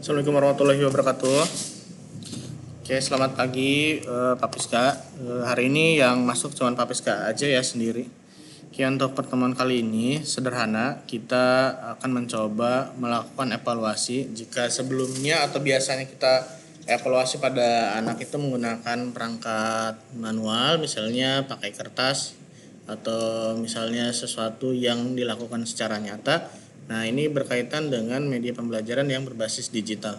Assalamualaikum warahmatullahi wabarakatuh. Oke, selamat pagi Pak Piska. Hari ini yang masuk cuma Pak Piska aja ya sendiri. Oke, untuk pertemuan kali ini sederhana, kita akan mencoba melakukan evaluasi jika sebelumnya atau biasanya kita evaluasi pada anak itu menggunakan perangkat manual, misalnya pakai kertas atau misalnya sesuatu yang dilakukan secara nyata. Nah, ini berkaitan dengan media pembelajaran yang berbasis digital.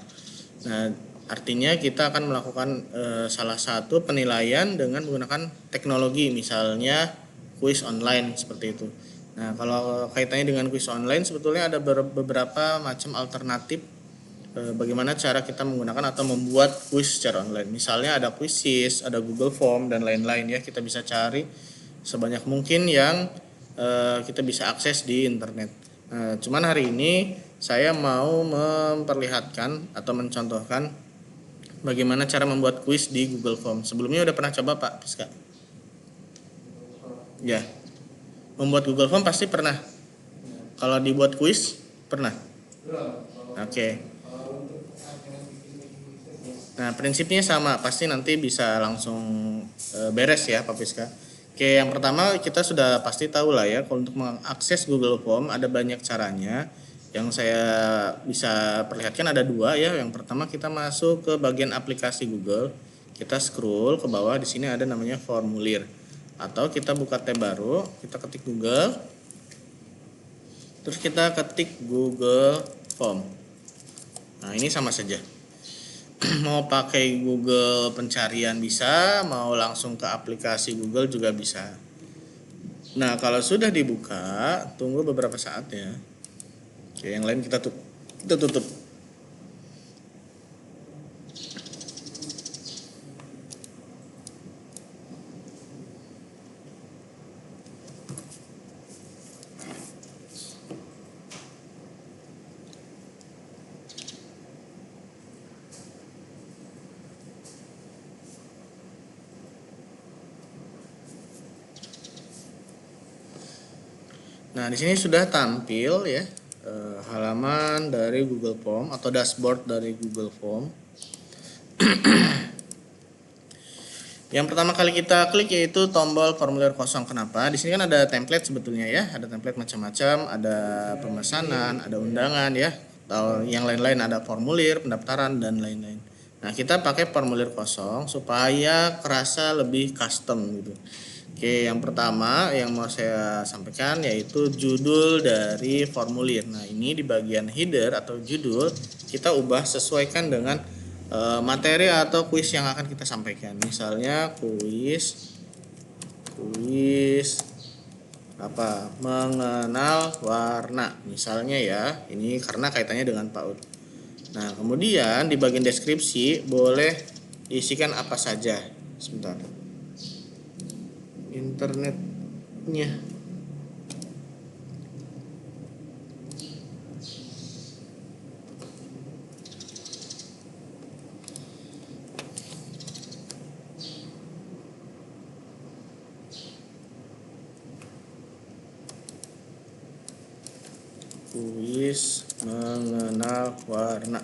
Nah, artinya kita akan melakukan salah satu penilaian dengan menggunakan teknologi, misalnya kuis online seperti itu. Nah, kalau kaitannya dengan kuis online sebetulnya ada beberapa macam alternatif bagaimana cara kita menggunakan atau membuat kuis secara online. Misalnya ada Quizizz, ada Google Form dan lain-lain ya. Kita bisa cari sebanyak mungkin yang kita bisa akses di internet. Cuman hari ini saya mau memperlihatkan atau mencontohkan bagaimana cara membuat kuis di Google Form. Sebelumnya udah pernah coba Pak Piska? Ya, membuat Google Form pasti pernah. Kalau dibuat kuis pernah? Oke. Nah, prinsipnya sama, pasti nanti bisa langsung beres ya Pak Piska. Oke, yang pertama kita sudah pasti tahu lah ya, kalau untuk mengakses Google Form ada banyak caranya. Yang saya bisa perlihatkan ada dua ya. Yang pertama kita masuk ke bagian aplikasi Google, kita scroll ke bawah, di sini ada namanya formulir. Atau kita buka tab baru, kita ketik Google, terus kita ketik Google Form. Nah, ini sama saja. Mau pakai Google pencarian bisa, mau langsung ke aplikasi Google juga bisa. Nah, kalau sudah dibuka, tunggu beberapa saat ya. Oke, yang lain kita tutup. Nah, di sini sudah tampil ya halaman dari Google Form atau dashboard dari Google Form. Yang pertama kali kita klik yaitu tombol formulir kosong. Kenapa? Di sini kan ada template sebetulnya ya, ada template macam-macam, ada pemesanan, ada undangan ya, atau yang lain-lain, ada formulir, pendaftaran dan lain-lain. Nah, kita pakai formulir kosong supaya kerasa lebih custom gitu. Oke, yang pertama yang mau saya sampaikan yaitu judul dari formulir. Nah, ini di bagian header atau judul kita ubah sesuaikan dengan materi atau kuis yang akan kita sampaikan. Misalnya kuis apa? Mengenal warna. Misalnya ya, ini karena kaitannya dengan PAUD. Nah, kemudian di bagian deskripsi boleh diisikan apa saja. Sebentar. Internetnya. Kuis mengenal warna.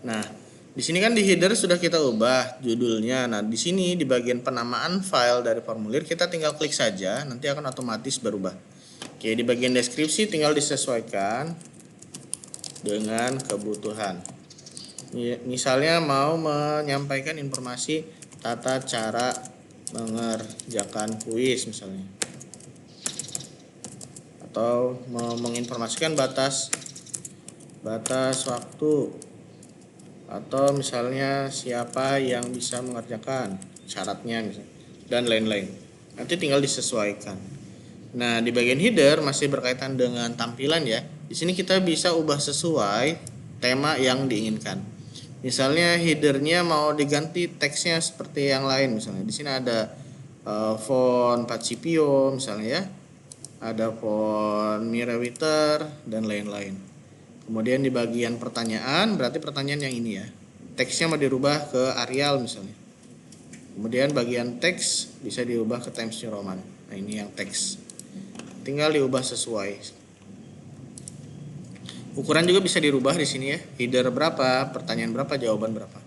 Nah, di sini kan di header sudah kita ubah judulnya. Nah, di sini di bagian penamaan file dari formulir kita tinggal klik saja, nanti akan otomatis berubah. Oke, di bagian deskripsi tinggal disesuaikan dengan kebutuhan. Misalnya mau menyampaikan informasi tata cara mengerjakan kuis misalnya. Atau menginformasikan batas waktu, atau misalnya siapa yang bisa mengerjakan, syaratnya misalnya, dan lain-lain. Nanti tinggal disesuaikan. Nah, di bagian header masih berkaitan dengan tampilan ya. Di sini kita bisa ubah sesuai tema yang diinginkan. Misalnya headernya mau diganti teksnya seperti yang lain misalnya. Di sini ada font Pacipio misalnya ya. Ada font Mirror dan lain-lain. Kemudian di bagian pertanyaan, berarti pertanyaan yang ini ya. Teksnya mau dirubah ke Arial misalnya. Kemudian bagian teks bisa diubah ke Times New Roman. Nah, ini yang teks. Tinggal diubah sesuai. Ukuran juga bisa dirubah di sini ya. Header berapa, pertanyaan berapa, jawaban berapa.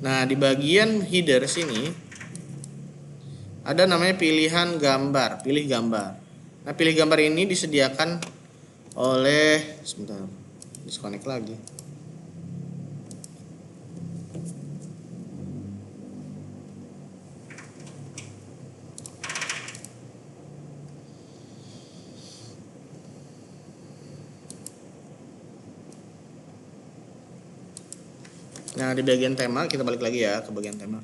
Nah, di bagian header sini ada namanya pilihan gambar, pilih gambar. Nah, pilih gambar ini disediakan oleh, sebentar, disconnect lagi. Nah, di bagian tema kita balik lagi ya ke bagian tema.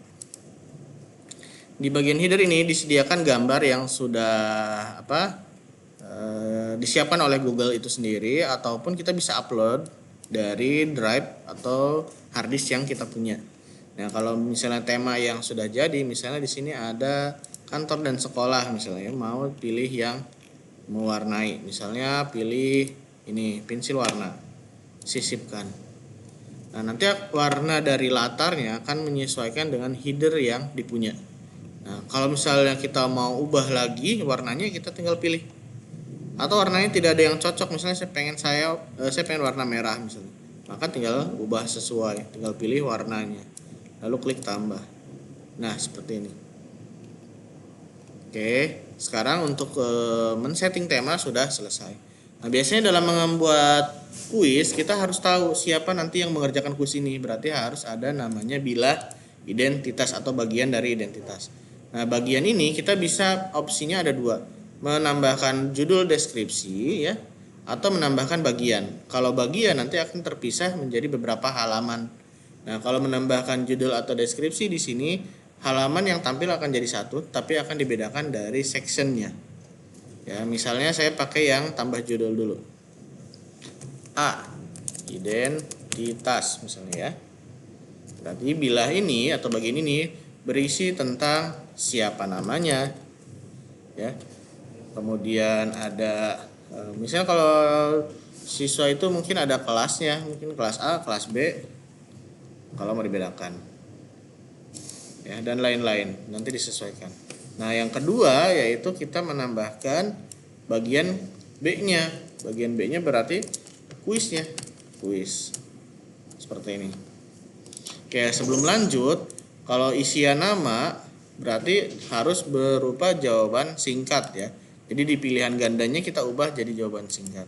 Di bagian header ini disediakan gambar yang sudah disiapkan oleh Google itu sendiri, ataupun kita bisa upload dari drive atau harddisk yang kita punya. Nah, kalau misalnya tema yang sudah jadi, misalnya di sini ada kantor dan sekolah, misalnya mau pilih yang mewarnai, misalnya pilih ini pensil warna, sisipkan. Nah, nanti warna dari latarnya akan menyesuaikan dengan header yang dipunya. Nah, kalau misalnya kita mau ubah lagi warnanya, kita tinggal pilih. Atau warnanya tidak ada yang cocok, misalnya saya pengen warna merah misalnya. Maka tinggal ubah sesuai, tinggal pilih warnanya. Lalu klik tambah. Nah, seperti ini. Oke, sekarang untuk men-setting tema sudah selesai. Nah, biasanya dalam membuat kuis kita harus tahu siapa nanti yang mengerjakan kuis ini. Berarti harus ada namanya bilah identitas atau bagian dari identitas. Nah, bagian ini kita bisa opsinya ada dua. Menambahkan judul deskripsi ya, atau menambahkan bagian. Kalau bagian nanti akan terpisah menjadi beberapa halaman. Nah, kalau menambahkan judul atau deskripsi di sini, halaman yang tampil akan jadi satu, tapi akan dibedakan dari sectionnya. Ya, misalnya saya pakai yang tambah judul dulu. A, identitas misalnya ya. Berarti bilah ini atau bagian ini berisi tentang siapa namanya, ya. Kemudian ada misalnya kalau siswa itu mungkin ada kelasnya, mungkin kelas A, kelas B, kalau mau dibedakan, ya, dan lain-lain, nanti disesuaikan. Nah, yang kedua yaitu kita menambahkan bagian B-nya. Bagian B-nya berarti kuisnya, kuis seperti ini. Oke, sebelum lanjut, kalau isian nama berarti harus berupa jawaban singkat ya. Jadi di pilihan gandanya kita ubah jadi jawaban singkat.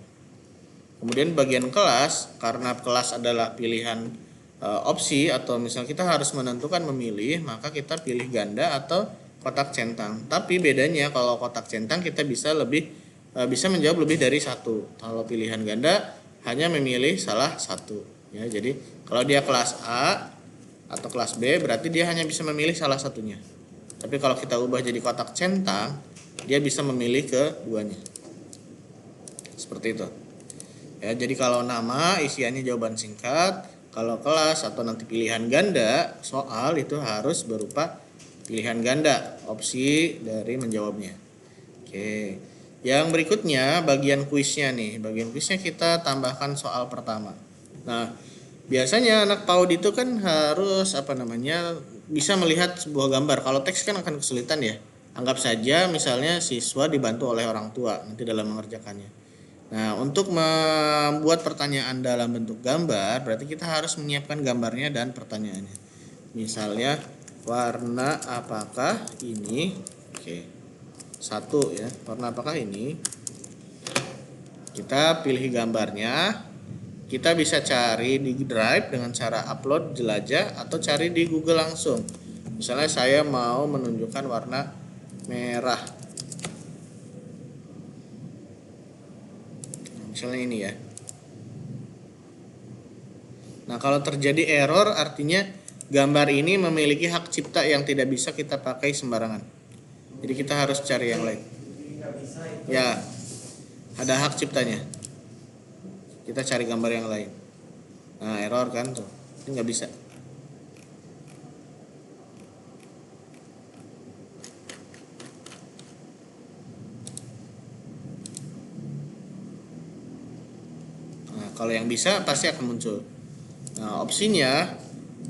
Kemudian bagian kelas, karena kelas adalah pilihan opsi, atau misalnya kita harus menentukan memilih, maka kita pilih ganda atau kotak centang. Tapi bedanya kalau kotak centang kita bisa menjawab lebih dari satu. Kalau pilihan ganda hanya memilih salah satu. Ya, jadi kalau dia kelas A atau kelas B berarti dia hanya bisa memilih salah satunya. Tapi kalau kita ubah jadi kotak centang, dia bisa memilih keduanya. Seperti itu. Ya, jadi kalau nama isiannya jawaban singkat, kalau kelas atau nanti pilihan ganda soal itu harus berupa pilihan ganda, opsi dari menjawabnya. Oke. Yang berikutnya bagian kuisnya nih. Bagian kuisnya kita tambahkan soal pertama. Nah, biasanya anak PAUD itu kan harus bisa melihat sebuah gambar. Kalau teks kan akan kesulitan ya. Anggap saja misalnya siswa dibantu oleh orang tua nanti dalam mengerjakannya. Nah, untuk membuat pertanyaan dalam bentuk gambar, berarti kita harus menyiapkan gambarnya dan pertanyaannya. Misalnya, warna apakah ini? Oke. 1 ya, warna apakah ini? Kita pilih gambarnya. Kita bisa cari di Drive dengan cara upload jelajah atau cari di Google langsung. Misalnya saya mau menunjukkan warna merah. Misalnya ini ya. Nah, kalau terjadi error artinya gambar ini memiliki hak cipta yang tidak bisa kita pakai sembarangan. Jadi kita harus cari yang lain. Ya, ada hak ciptanya. Kita cari gambar yang lain. Nah, error kan tuh. Ini nggak bisa. Nah, kalau yang bisa pasti akan muncul. Nah, opsinya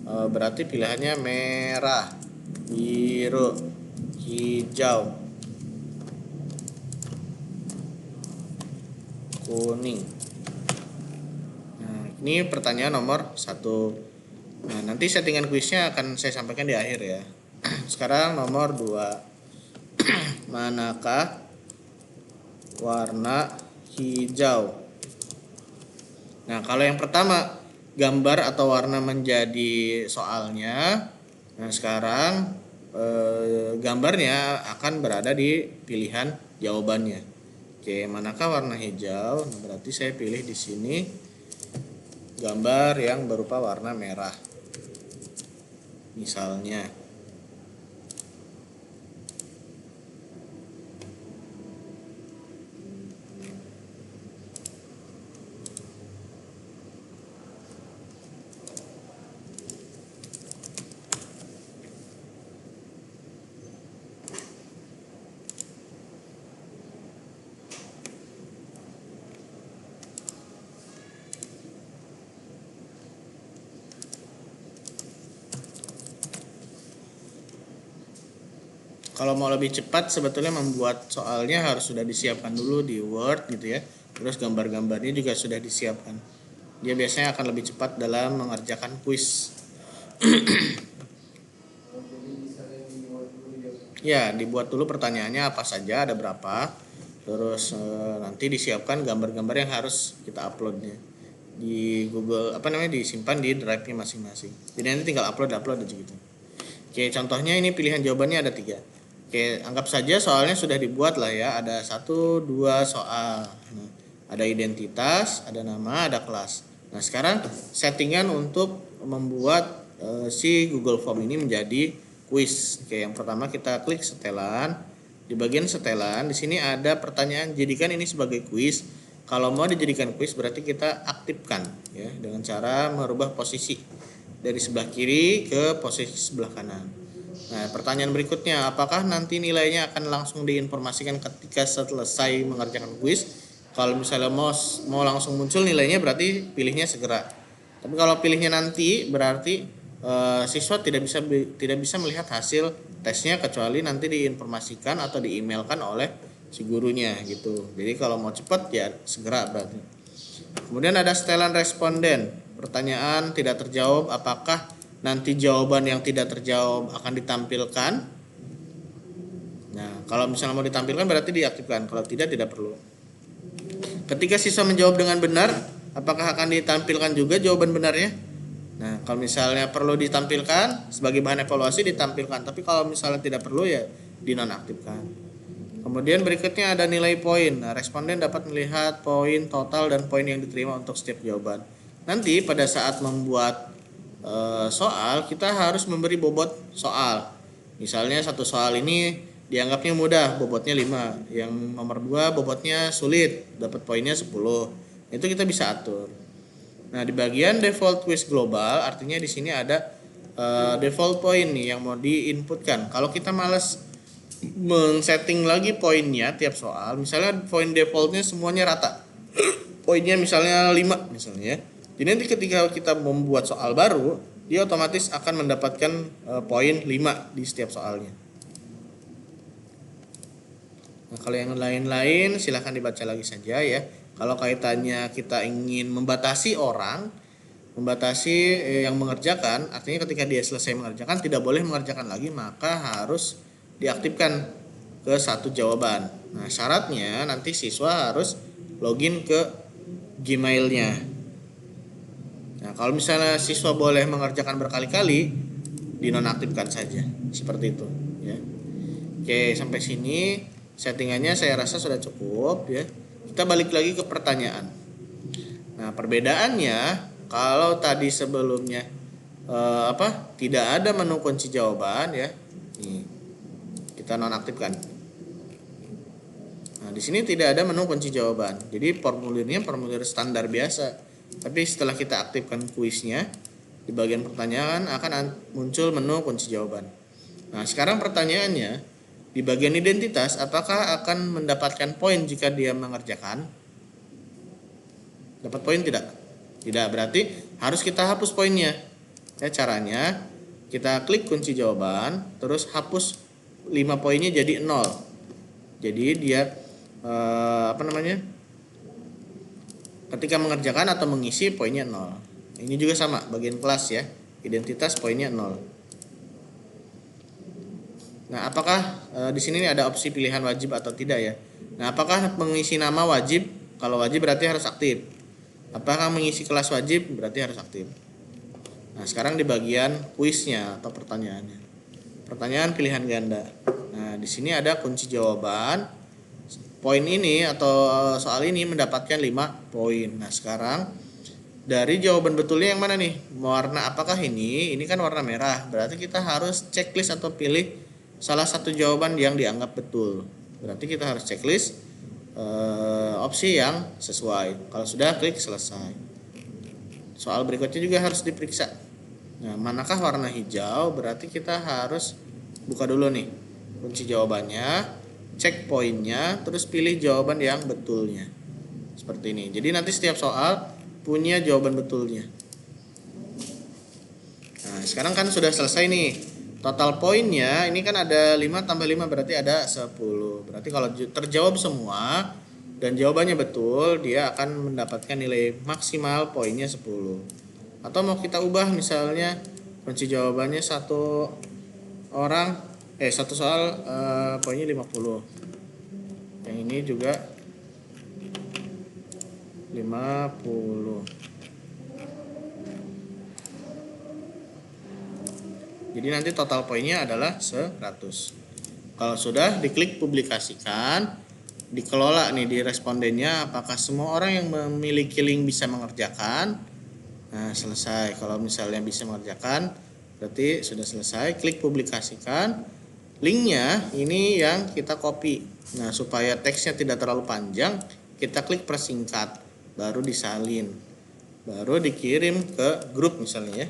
berarti pilihannya merah, biru, hijau, kuning. Ini pertanyaan nomor 1. Nah, nanti settingan kuisnya akan saya sampaikan di akhir ya. Sekarang nomor 2. Manakah warna hijau? Nah, kalau yang pertama gambar atau warna menjadi soalnya. Nah, sekarang gambarnya akan berada di pilihan jawabannya. Oke, manakah warna hijau? Nah, berarti saya pilih di sini gambar yang berupa warna merah. Misalnya. Kalau mau lebih cepat sebetulnya membuat soalnya harus sudah disiapkan dulu di Word gitu ya. Terus gambar-gambarnya juga sudah disiapkan. Dia biasanya akan lebih cepat dalam mengerjakan kuis. Ya, dibuat dulu pertanyaannya apa saja, ada berapa. Terus nanti disiapkan gambar-gambar yang harus kita uploadnya di Google, disimpan di drive-nya masing-masing. Jadi nanti tinggal upload aja gitu. Oke, contohnya ini pilihan jawabannya ada 3. Oke, anggap saja soalnya sudah dibuat lah ya. Ada 1, 2 soal. Nah, ada identitas, ada nama, ada kelas. Nah, sekarang settingan untuk membuat si Google Form ini menjadi kuis. Oke, yang pertama kita klik setelan. Di bagian setelan, di sini ada pertanyaan, jadikan ini sebagai kuis. Kalau mau dijadikan kuis berarti kita aktifkan ya dengan cara merubah posisi dari sebelah kiri ke posisi sebelah kanan. Nah, pertanyaan berikutnya, apakah nanti nilainya akan langsung diinformasikan ketika selesai mengerjakan kuis? Kalau misalnya mau langsung muncul nilainya berarti pilihnya segera. Tapi kalau pilihnya nanti berarti siswa tidak bisa melihat hasil tesnya kecuali nanti diinformasikan atau diemailkan oleh si gurunya gitu. Jadi kalau mau cepat ya segera berarti. Kemudian ada setelan responden. Pertanyaan tidak terjawab, apakah nanti jawaban yang tidak terjawab akan ditampilkan? Nah, kalau misalnya mau ditampilkan berarti diaktifkan. Kalau tidak perlu. Ketika siswa menjawab dengan benar, apakah akan ditampilkan juga jawaban benarnya? Nah, kalau misalnya perlu ditampilkan sebagai bahan evaluasi ditampilkan. Tapi kalau misalnya tidak perlu ya dinonaktifkan. Kemudian berikutnya ada nilai poin. Nah, responden dapat melihat poin total dan poin yang diterima untuk setiap jawaban. Nanti pada saat membuat soal kita harus memberi bobot soal. Misalnya satu soal ini dianggapnya mudah, bobotnya 5. Yang nomor 2 bobotnya sulit, dapat poinnya 10. Itu kita bisa atur. Nah, di bagian default quiz global artinya di sini ada default point nih yang mau diinputkan. Kalau kita malas men-setting lagi poinnya tiap soal, misalnya poin defaultnya semuanya rata. Poinnya misalnya 5 misalnya. Jadi nanti ketika kita membuat soal baru, dia otomatis akan mendapatkan poin 5 di setiap soalnya. Nah, kalau yang lain-lain silahkan dibaca lagi saja ya. Kalau kaitannya kita ingin membatasi orang, membatasi yang mengerjakan, artinya ketika dia selesai mengerjakan tidak boleh mengerjakan lagi, maka harus diaktifkan ke satu jawaban. Nah, syaratnya nanti siswa harus login ke Gmail-nya. Nah, kalau misalnya siswa boleh mengerjakan berkali-kali, dinonaktifkan saja, seperti itu ya. Oke, sampai sini settingannya saya rasa sudah cukup ya. Kita balik lagi ke pertanyaan. Nah, perbedaannya kalau tadi sebelumnya tidak ada menu kunci jawaban ya. Nih, kita nonaktifkan. Nah, di sini tidak ada menu kunci jawaban. Jadi formulirnya formulir standar biasa. Tapi setelah kita aktifkan kuisnya, di bagian pertanyaan akan muncul menu kunci jawaban. Nah, sekarang pertanyaannya, di bagian identitas, apakah akan mendapatkan poin jika dia mengerjakan? Dapat poin tidak? Tidak, berarti harus kita hapus poinnya. Ya, caranya, kita klik kunci jawaban, terus hapus 5 poinnya jadi 0. Jadi dia Ketika mengerjakan atau mengisi poinnya 0. Ini juga sama, bagian kelas ya. Identitas poinnya 0. Nah, apakah di sini ada opsi pilihan wajib atau tidak ya? Nah, apakah mengisi nama wajib? Kalau wajib berarti harus aktif. Apakah mengisi kelas wajib? Berarti harus aktif. Nah, sekarang di bagian kuisnya atau pertanyaannya. Pertanyaan pilihan ganda. Nah, di sini ada kunci jawaban. Poin ini atau soal ini mendapatkan 5 poin. Nah, sekarang dari jawaban betulnya yang mana nih? Warna apakah ini? Ini kan warna merah. Berarti kita harus checklist atau pilih salah satu jawaban yang dianggap betul. Berarti kita harus checklist opsi yang sesuai. Kalau sudah, klik selesai. Soal berikutnya juga harus diperiksa. Nah, manakah warna hijau? Berarti kita harus buka dulu nih kunci jawabannya, cek poinnya, terus pilih jawaban yang betulnya. Seperti ini. Jadi nanti setiap soal punya jawaban betulnya. Nah, sekarang kan sudah selesai nih. Total poinnya ini kan ada 5 tambah 5 berarti ada 10. Berarti kalau terjawab semua dan jawabannya betul, dia akan mendapatkan nilai maksimal poinnya 10. Atau mau kita ubah misalnya kunci jawabannya satu soal poinnya 50. Yang ini juga 50. Jadi nanti total poinnya adalah 100. Kalau sudah, diklik publikasikan. Dikelola nih di respondennya apakah semua orang yang memiliki link bisa mengerjakan. Nah, selesai. Kalau misalnya bisa mengerjakan berarti sudah selesai. Klik publikasikan. Linknya ini yang kita copy. Nah, supaya teksnya tidak terlalu panjang, kita klik persingkat, baru disalin, baru dikirim ke grup misalnya ya.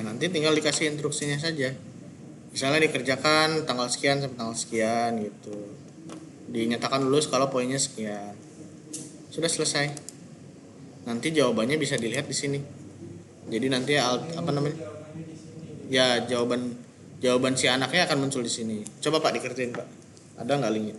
Nanti tinggal dikasih instruksinya saja. Misalnya dikerjakan tanggal sekian sampai tanggal sekian gitu. Dinyatakan lulus kalau poinnya sekian. Sudah selesai. Nanti jawabannya bisa dilihat di sini. Jadi nanti Ya, jawaban si anaknya akan muncul di sini. Coba Pak dikerjain, Pak. Ada nggak linknya?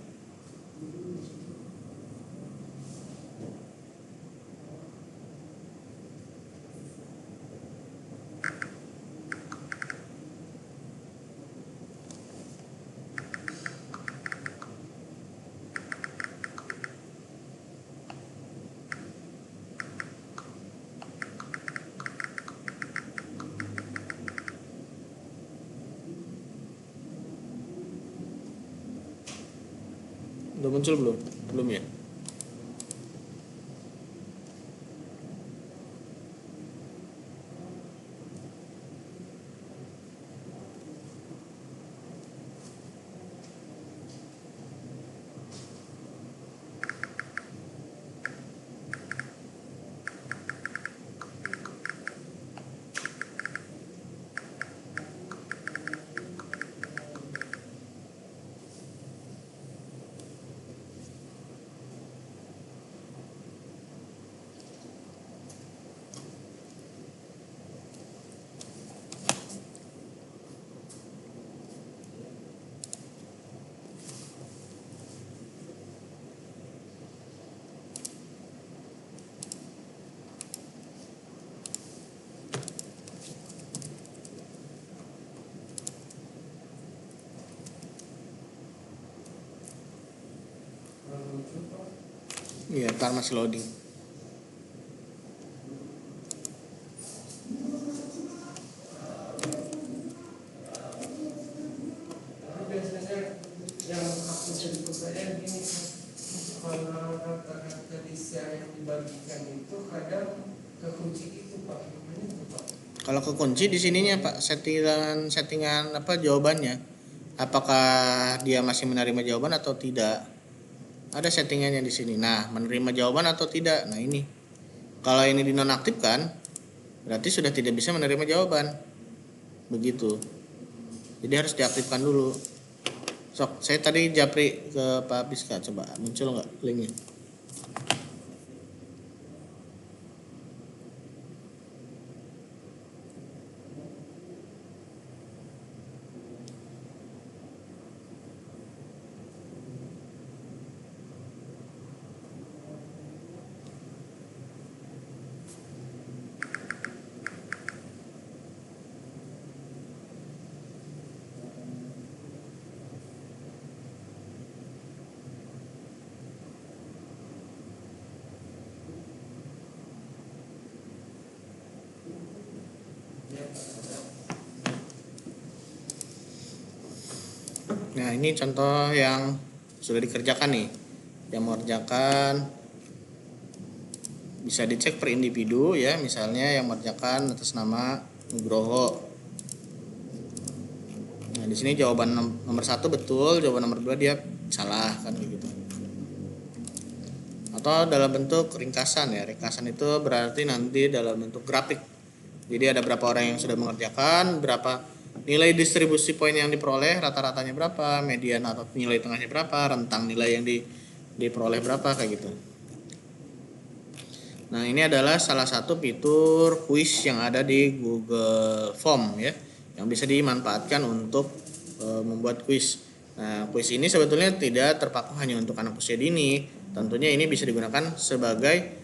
Udah muncul belum? Belum ya? Iya, ntar masih loading. Biasanya yang aku jadi pertanyaan gini, kalau kata-kata yang dibagikan itu kadang kekunci itu Pak, namanya itu Pak. Kalau kekunci di sininya Pak, settingan apa jawabannya. Apakah dia masih menerima jawaban atau tidak? Ada settingannya di sini. Nah, menerima jawaban atau tidak. Nah, ini. Kalau ini dinonaktifkan, berarti sudah tidak bisa menerima jawaban. Begitu. Jadi harus diaktifkan dulu. Sok, saya tadi japri ke Pak Piska, coba muncul nggak linknya? Nah, ini contoh yang sudah dikerjakan nih. Yang mengerjakan bisa dicek per individu ya, misalnya yang mengerjakan atas nama Nugroho. Nah, di sini jawaban nomor 1 betul, jawaban nomor 2 dia salah kan kayak gitu. Atau dalam bentuk ringkasan ya. Ringkasan itu berarti nanti dalam bentuk grafik. Jadi ada berapa orang yang sudah mengerjakan, berapa nilai distribusi poin yang diperoleh, rata-ratanya berapa, median atau nilai tengahnya berapa, rentang nilai yang diperoleh berapa kayak gitu. Nah, ini adalah salah satu fitur kuis yang ada di Google Form ya, yang bisa dimanfaatkan untuk membuat kuis. Nah, kuis ini sebetulnya tidak terpaku hanya untuk anak usia dini. Tentunya ini bisa digunakan sebagai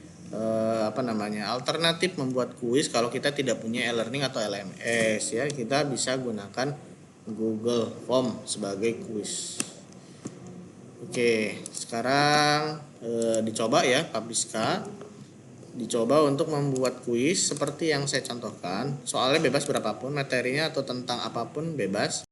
alternatif membuat kuis kalau kita tidak punya e-learning atau LMS ya, kita bisa gunakan Google Form sebagai kuis. Oke, sekarang dicoba ya Pak Biska, dicoba untuk membuat kuis seperti yang saya contohkan. Soalnya bebas berapapun, materinya atau tentang apapun bebas.